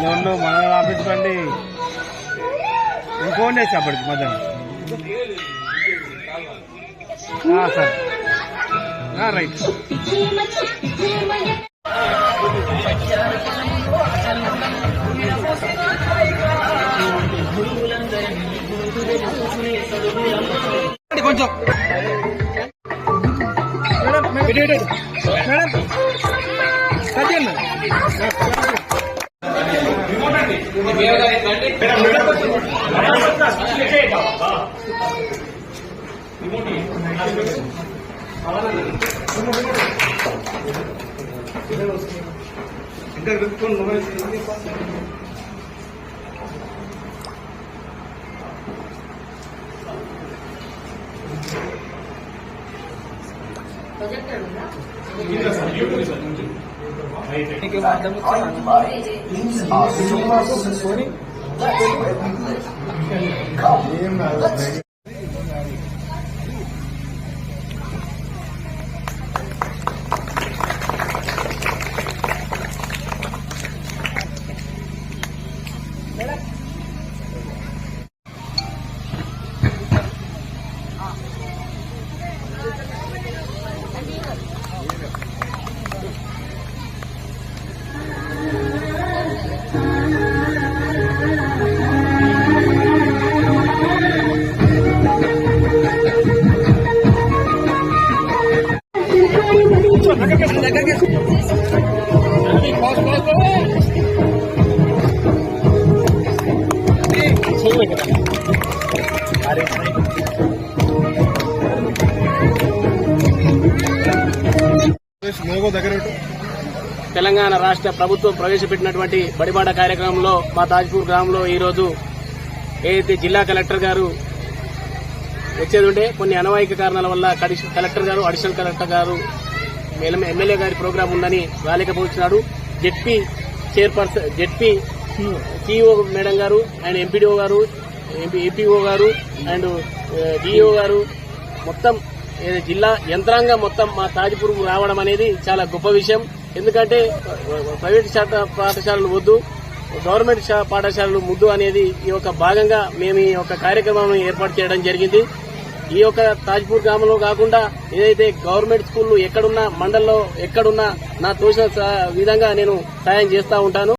రెండు మన ఆఫీస్ బండి ఫోన్ చేసి అప్పటికి మధ్యాహ్నం సార్ రైట్ కొంచెం మేడం ఇంకా తెలంగాణ రాష్ట్ర ప్రభుత్వం ప్రవేశపెట్టినటువంటి బడిబాట కార్యక్రమంలో మా తాజ్పూర్ గ్రామంలో ఈరోజు ఏదైతే జిల్లా కలెక్టర్ గారు వచ్చేది ఉంటే కొన్ని అనవాయిక కారణాల వల్ల కలెక్టర్ గారు అడిషనల్ కలెక్టర్ గారు ఎమ్మెల్యే గారి ప్రోగ్రాం ఉందని రాలేకపోతున్నాడు. ZP chairperson ZP CEO madam గారు అండ్ ఎంపీడీఓ గారు ఏపీఓ గారు అండ్ డిఓ గారు మొత్తం జిల్లా యంత్రాంగం మొత్తం మా తాజ్పూర్ రావడం అనేది చాలా గొప్ప విషయం. ఎందుకంటే ప్రైవేట్ పాఠశాలలు వద్దు, గవర్నమెంట్ పాఠశాలలు ముద్దు అనేది ఈ యొక్క భాగంగా మేము ఈ యొక్క కార్యక్రమం ఏర్పాటు చేయడం జరిగింది. ఈ యొక్క తాజ్పూర్ గ్రామంలో కాకుండా ఏదైతే గవర్నమెంట్ స్కూళ్లు ఎక్కడున్నా మండలంలో ఎక్కడున్నా నా తోచిన విధంగా నేను సాయం చేస్తా ఉంటాను.